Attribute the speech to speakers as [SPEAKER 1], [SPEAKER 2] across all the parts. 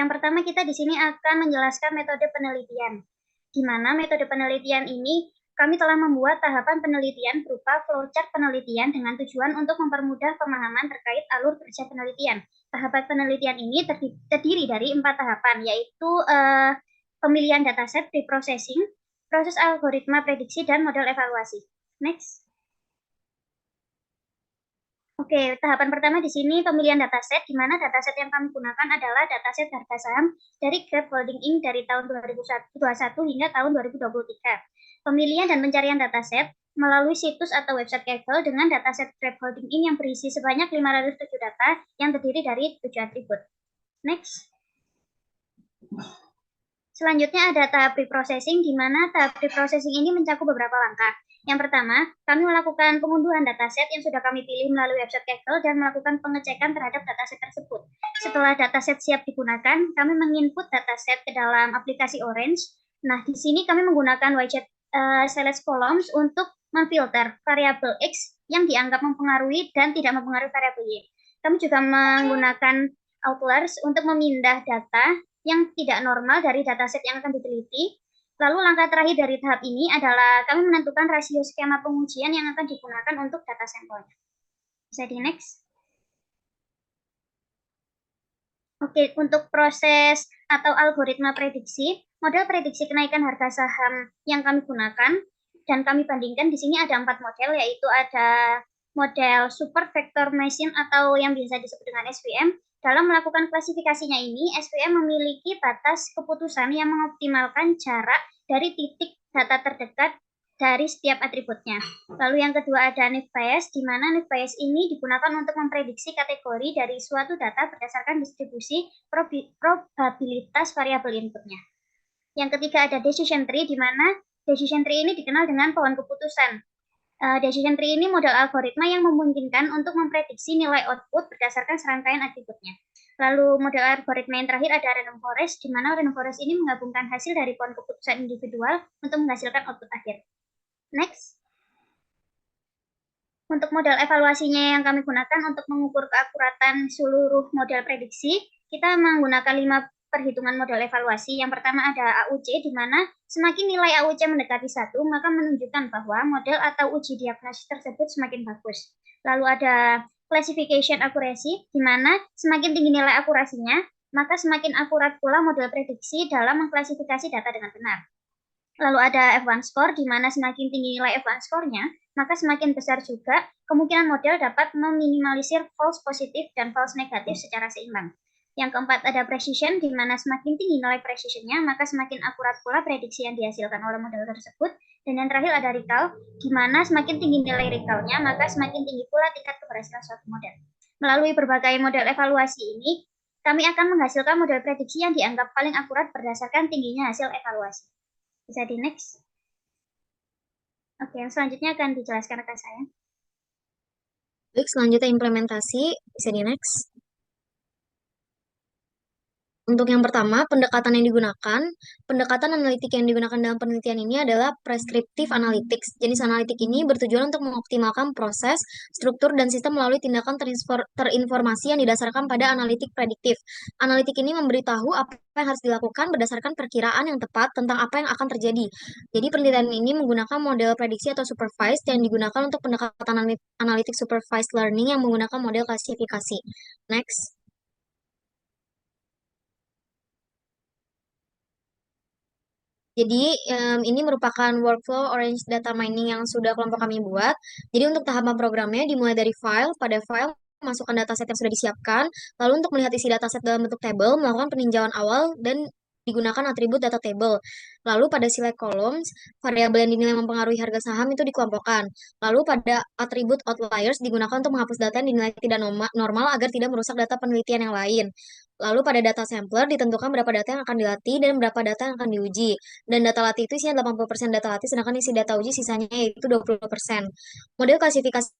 [SPEAKER 1] yang pertama kita di sini akan menjelaskan metode penelitian. Di mana metode penelitian ini kami telah membuat tahapan penelitian berupa flowchart penelitian dengan tujuan untuk mempermudah pemahaman terkait alur kerja penelitian. Tahapan penelitian ini terdiri dari 4 tahapan, yaitu pemilihan dataset, preprocessing, proses algoritma prediksi, dan model evaluasi. Next. Oke, tahapan pertama di sini pemilihan dataset, di mana dataset yang kami gunakan adalah dataset harga saham dari Grab Holding Inc. dari tahun 2021 hingga tahun 2023. Pemilihan dan pencarian dataset melalui situs atau website Kaggle dengan dataset Grab Holding Inc. yang berisi sebanyak 507 data yang terdiri dari 7 atribut. Next. Selanjutnya ada tahap preprocessing, di mana tahap preprocessing ini mencakup beberapa langkah. Yang pertama, kami melakukan pengunduhan dataset yang sudah kami pilih melalui website Kaggle dan melakukan pengecekan terhadap dataset tersebut. Setelah dataset siap digunakan, kami menginput dataset ke dalam aplikasi Orange. Nah, di sini kami menggunakan widget select columns untuk memfilter variabel X yang dianggap mempengaruhi dan tidak mempengaruhi variabel Y. Kami juga menggunakan outliers untuk memindah data yang tidak normal dari dataset yang akan diteliti. Lalu langkah terakhir dari tahap ini adalah kami menentukan rasio skema pengujian yang akan digunakan untuk data sampelnya. Bisa di next. Oke, untuk proses atau algoritma prediksi, model prediksi kenaikan harga saham yang kami gunakan dan kami bandingkan di sini ada 4 model, yaitu ada model super vector machine atau yang biasa disebut dengan SVM. Dalam melakukan klasifikasinya ini, SVM memiliki batas keputusan yang mengoptimalkan jarak dari titik data terdekat dari setiap atributnya. Lalu yang kedua ada naive Bayes, di mana naive Bayes ini digunakan untuk memprediksi kategori dari suatu data berdasarkan distribusi probabilitas variabel inputnya. Yang ketiga ada decision tree, di mana decision tree ini dikenal dengan pohon keputusan. Decision tree ini model algoritma yang memungkinkan untuk memprediksi nilai output berdasarkan serangkaian atributnya. Lalu model algoritma yang terakhir ada random forest, di mana random forest ini menggabungkan hasil dari pohon keputusan individual untuk menghasilkan output akhir. Next. Untuk model evaluasinya yang kami gunakan untuk mengukur keakuratan seluruh model prediksi, kita menggunakan 5 perhitungan model evaluasi. Yang pertama ada AUC, di mana semakin nilai AUC mendekati 1, maka menunjukkan bahwa model atau uji diagnosis tersebut semakin bagus. Lalu ada classification accuracy, di mana semakin tinggi nilai akurasinya, maka semakin akurat pula model prediksi dalam mengklasifikasi data dengan benar. Lalu ada F1 score, di mana semakin tinggi nilai F1 score-nya, maka semakin besar juga kemungkinan model dapat meminimalisir false positif dan false negatif secara seimbang. Yang keempat ada precision, di mana semakin tinggi nilai precision-nya, maka semakin akurat pula prediksi yang dihasilkan oleh model tersebut. Dan yang terakhir ada recall, di mana semakin tinggi nilai recall-nya, maka semakin tinggi pula tingkat keberhasilan suatu model. Melalui berbagai model evaluasi ini, kami akan menghasilkan model prediksi yang dianggap paling akurat berdasarkan tingginya hasil evaluasi. Bisa di next. Oke, yang selanjutnya akan dijelaskan rekan saya.
[SPEAKER 2] Baik, selanjutnya implementasi. Bisa di next. Untuk yang pertama, pendekatan yang digunakan, pendekatan analitik yang digunakan dalam penelitian ini adalah prescriptive analytics. Jenis analitik ini bertujuan untuk mengoptimalkan proses, struktur, dan sistem melalui tindakan terinformasi yang didasarkan pada analitik prediktif. Analitik ini memberitahu apa yang harus dilakukan berdasarkan perkiraan yang tepat tentang apa yang akan terjadi. Jadi penelitian ini menggunakan model prediksi atau supervised yang digunakan untuk pendekatan analitik supervised learning yang menggunakan model klasifikasi. Next. Jadi, ini merupakan workflow Orange Data Mining yang sudah kelompok kami buat. Jadi, untuk tahapan programnya dimulai dari file, pada file masukkan dataset yang sudah disiapkan, lalu untuk melihat isi dataset dalam bentuk tabel, melakukan peninjauan awal dan digunakan atribut data table. Lalu pada select columns, variabel yang dinilai mempengaruhi harga saham itu dikelompokkan. Lalu pada atribut outliers digunakan untuk menghapus data yang dinilai tidak normal agar tidak merusak data penelitian yang lain. Lalu pada data sampler ditentukan berapa data yang akan dilatih dan berapa data yang akan diuji. Dan data latih itu isinya 80% data latih, sedangkan isi data uji sisanya yaitu 20%. Model klasifikasi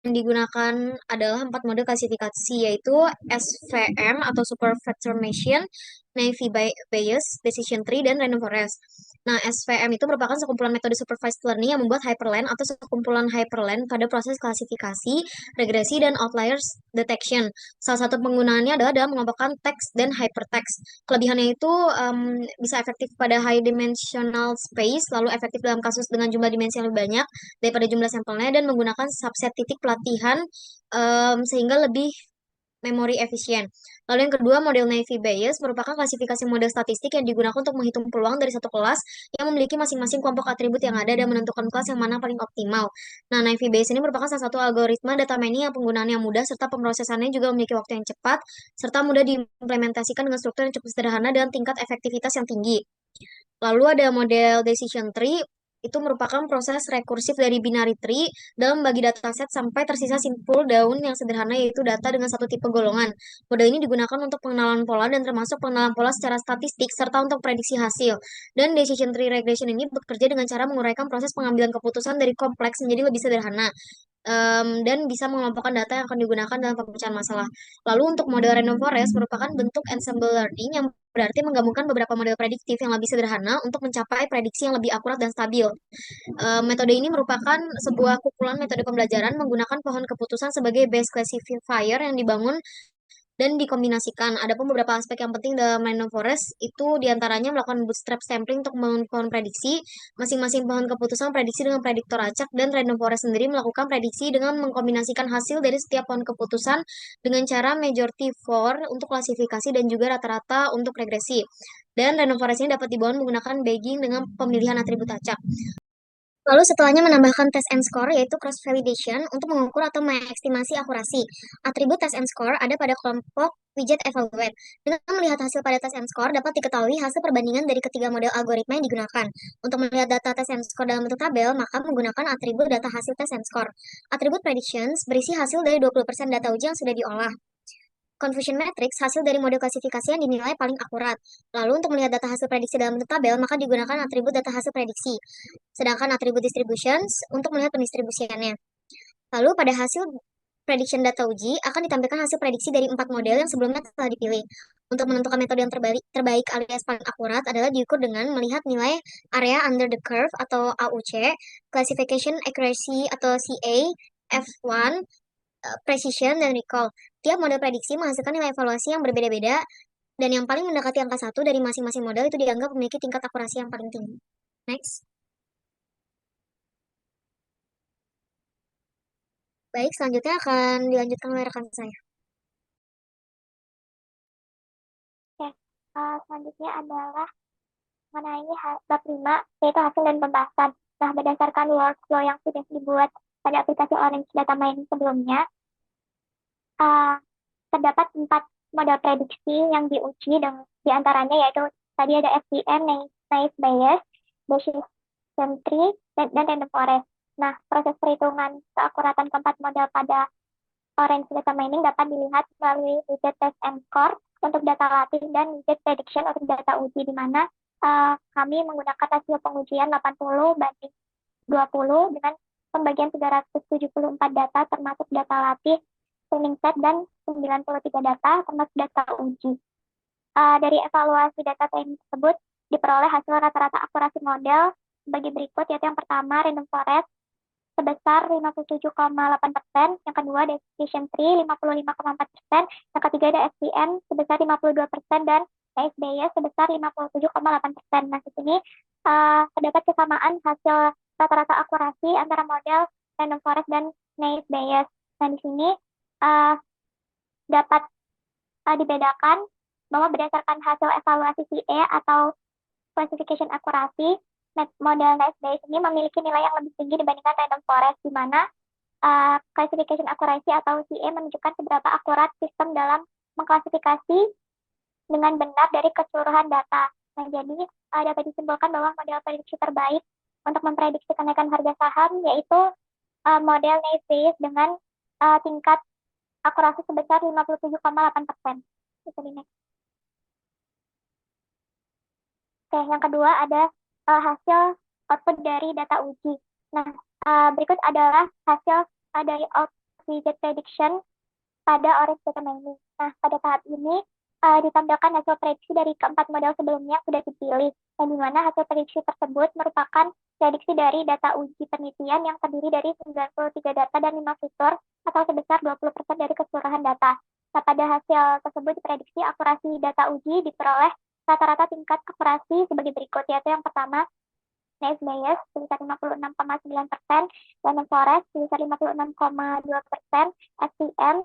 [SPEAKER 2] yang digunakan adalah 4 model klasifikasi, yaitu SVM atau Super Vector Machine, Naive Bayes, Decision Tree, dan Random Forest. Nah, SVM itu merupakan sekumpulan metode supervised learning yang membuat hyperlink atau sekumpulan hyperlink pada proses klasifikasi, regresi, dan outliers detection. Salah satu penggunaannya adalah dalam mengelompokkan teks dan hypertext. Kelebihannya itu bisa efektif pada high dimensional space, lalu efektif dalam kasus dengan jumlah dimensi yang lebih banyak daripada jumlah sampelnya, dan menggunakan subset titik pelatihan sehingga lebih memori efisien. Lalu yang kedua, model Naive Bayes merupakan klasifikasi model statistik yang digunakan untuk menghitung peluang dari satu kelas yang memiliki masing-masing kelompok atribut yang ada dan menentukan kelas yang mana paling optimal. Nah, Naive Bayes ini merupakan salah satu algoritma data mining yang penggunaannya mudah serta pemrosesannya juga memiliki waktu yang cepat serta mudah diimplementasikan dengan struktur yang cukup sederhana dan tingkat efektivitas yang tinggi. Lalu ada model decision tree, itu merupakan proses rekursif dari binary tree dalam membagi dataset sampai tersisa simpul daun yang sederhana yaitu data dengan satu tipe golongan. Model ini digunakan untuk pengenalan pola dan termasuk pengenalan pola secara statistik serta untuk prediksi hasil. Dan decision tree regression ini bekerja dengan cara menguraikan proses pengambilan keputusan dari kompleks menjadi lebih sederhana dan bisa mengelompokkan data yang akan digunakan dalam pemecahan masalah. Lalu untuk model random forest merupakan bentuk ensemble learning yang berarti menggabungkan beberapa model prediktif yang lebih sederhana untuk mencapai prediksi yang lebih akurat dan stabil. Metode ini merupakan sebuah kumpulan metode pembelajaran menggunakan pohon keputusan sebagai base classifier yang dibangun dan dikombinasikan. Ada pun beberapa aspek yang penting dalam random forest itu diantaranya melakukan bootstrap sampling untuk membangun pohon prediksi, masing-masing pohon keputusan prediksi dengan prediktor acak, dan random forest sendiri melakukan prediksi dengan mengkombinasikan hasil dari setiap pohon keputusan dengan cara majority for untuk klasifikasi dan juga rata-rata untuk regresi. Dan random forest ini dapat dibangun menggunakan bagging dengan pemilihan atribut acak. Lalu setelahnya menambahkan test and score yaitu cross validation untuk mengukur atau mengestimasi akurasi. Atribut test and score ada pada kelompok widget evaluate. Dengan melihat hasil pada test and score dapat diketahui hasil perbandingan dari ketiga model algoritma yang digunakan. Untuk melihat data test and score dalam bentuk tabel, maka menggunakan atribut data hasil test and score. Atribut predictions berisi hasil dari 20% data uji yang sudah diolah. Confusion matrix hasil dari model klasifikasi yang dinilai paling akurat. Lalu untuk melihat data hasil prediksi dalam bentuk tabel, maka digunakan atribut data hasil prediksi. Sedangkan atribut distributions untuk melihat pendistribusiannya. Lalu pada hasil prediction data uji akan ditampilkan hasil prediksi dari 4 model yang sebelumnya telah dipilih. Untuk menentukan metode yang terbaik alias paling akurat adalah diukur dengan melihat nilai area under the curve atau AUC, classification accuracy atau CA, F1, precision, dan recall. Tiap model prediksi menghasilkan nilai evaluasi yang berbeda-beda, dan yang paling mendekati angka 1 dari masing-masing model itu dianggap memiliki tingkat akurasi yang paling tinggi. Next. Baik, selanjutnya akan dilanjutkan oleh rekan saya.
[SPEAKER 3] Oke, selanjutnya adalah mengenai bab 5, yaitu hasil dan pembahasan. Nah, berdasarkan workflow yang sudah dibuat pada aplikasi Orange Data Mining sebelumnya, terdapat 4 model prediksi yang diuji, dan diantaranya yaitu tadi ada FBM, Naive Bayes, Decision Tree, dan Random Forest. Nah, proses perhitungan keakuratan keempat model pada Orange Data Mining dapat dilihat melalui widget test and score untuk data latih dan widget prediction untuk data uji, di mana kami menggunakan hasil pengujian 80 banding 20 dengan pembagian 374 data termasuk data latih, training set, dan 93 data termasuk data uji. Dari evaluasi data training tersebut diperoleh hasil rata-rata akurasi model sebagai berikut, yaitu yang pertama random forest sebesar 57,8%, yang kedua decision tree 55,4%, yang ketiga ada SVM sebesar 52%, dan Naive Bayes sebesar 57,8%. Nah, di sini terdapat kesamaan hasil rata-rata akurasi antara model random forest dan Naive Bayes. Nah, di sini dapat dibedakan bahwa berdasarkan hasil evaluasi CA atau classification accuracy, model Naive Bayes ini memiliki nilai yang lebih tinggi dibandingkan random forest, di mana classification accuracy atau CA menunjukkan seberapa akurat sistem dalam mengklasifikasi dengan benar dari keseluruhan data. Nah, jadi dapat disimpulkan bahwa model prediksi terbaik untuk memprediksi kenaikan harga saham yaitu model Naive Bayes dengan tingkat akurasi sebesar 57,8%. Itu di next. Oke, yang kedua ada hasil output dari data uji. Nah, berikut adalah hasil dari widget prediction pada Orange Data Mining. Nah, pada tahap ini ditampilkan hasil prediksi dari keempat model sebelumnya yang sudah dipilih, dan di mana hasil prediksi tersebut merupakan prediksi dari data uji penelitian yang terdiri dari 93 data dan 5 fitur atau sebesar 20% dari keseluruhan data. Nah, pada hasil tersebut diprediksi akurasi data uji diperoleh rata-rata tingkat akurasi sebagai berikut, yaitu yang pertama, Naive Bayes sebesar 56,9%, Random Forest sebesar 56,2%, SVM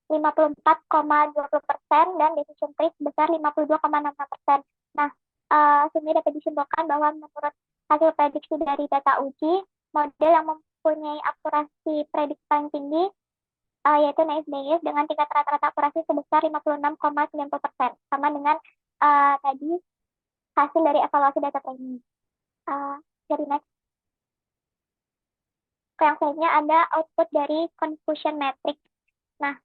[SPEAKER 3] 54,20%, dan Decision Tree sebesar 52,66%. Nah, sehingga dapat disimpulkan bahwa menurut hasil prediksi dari data uji, model yang mempunyai akurasi prediksi paling tinggi yaitu Naive Bayes dengan tingkat rata-rata akurasi sebesar 56,90%, sama dengan tadi hasil dari evaluasi data training. Jadi next. Yang selanjutnya ada output dari confusion metric. Nah,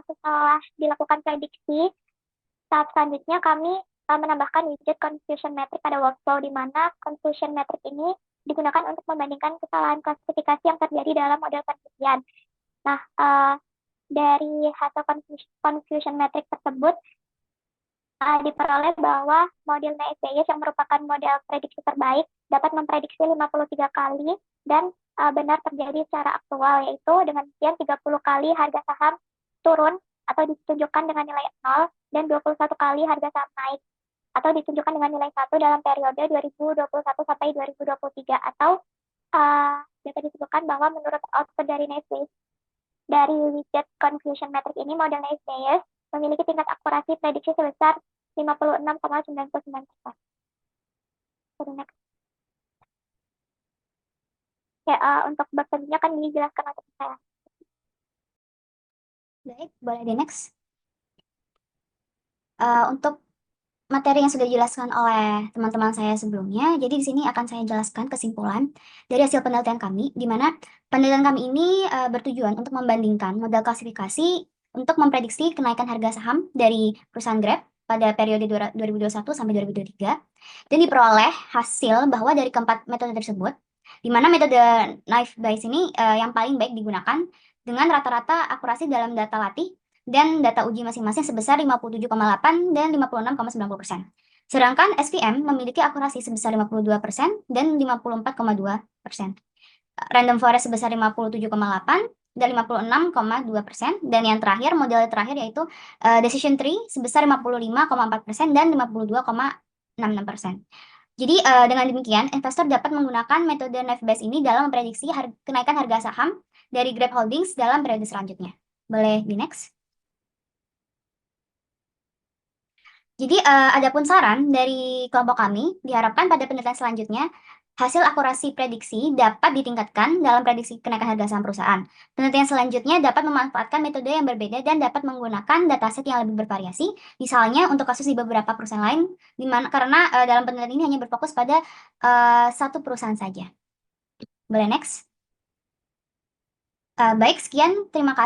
[SPEAKER 3] setelah dilakukan prediksi, tahap selanjutnya kami menambahkan widget confusion metric pada workflow, di mana confusion metric ini digunakan untuk membandingkan kesalahan klasifikasi yang terjadi dalam model penelitian. Nah, dari hasil confusion metric tersebut diperoleh bahwa model Naive Bayes yang merupakan model prediksi terbaik dapat memprediksi 53 kali dan benar terjadi secara aktual, yaitu dengan demikian 30 kali harga saham turun atau ditunjukkan dengan nilai 0 dan 21 kali harga saham naik atau ditunjukkan dengan nilai 1 dalam periode 2021 sampai 2023, atau dapat disebutkan bahwa menurut output dari Naive Bayes dari widget confusion metric ini, model Naive Bayes memiliki tingkat akurasi prediksi sebesar 56,99%. Jadi next. Ya, untuk bab selanjutnya kan dijelaskan untuk saya.
[SPEAKER 4] Baik, boleh di next. Untuk materi yang sudah dijelaskan oleh teman-teman saya sebelumnya, jadi di sini akan saya jelaskan kesimpulan dari hasil penelitian kami, di mana penelitian kami ini bertujuan untuk membandingkan model klasifikasi untuk memprediksi kenaikan harga saham dari perusahaan Grab pada periode 2021 sampai 2023, dan diperoleh hasil bahwa dari keempat metode tersebut, di mana metode Naive Bayes ini yang paling baik digunakan dengan rata-rata akurasi dalam data latih dan data uji masing-masing sebesar 57,8 dan 56,90%. Sedangkan SVM memiliki akurasi sebesar 52% dan 54,2%. Random Forest sebesar 57,8 dan 56,2%. Dan yang terakhir, model terakhir yaitu Decision Tree sebesar 55,4% dan 52,66%. Jadi dengan demikian, investor dapat menggunakan metode Naive Bayes ini dalam memprediksi kenaikan harga saham dari Grab Holdings dalam periode selanjutnya. Boleh di next. Jadi adapun saran dari kelompok kami, diharapkan pada penelitian selanjutnya hasil akurasi prediksi dapat ditingkatkan dalam prediksi kenaikan harga saham perusahaan. Penelitian selanjutnya dapat memanfaatkan metode yang berbeda dan dapat menggunakan dataset yang lebih bervariasi, misalnya untuk kasus di beberapa perusahaan lain, karena dalam penelitian ini hanya berfokus pada satu perusahaan saja. Boleh next. Baik, sekian, terima kasih.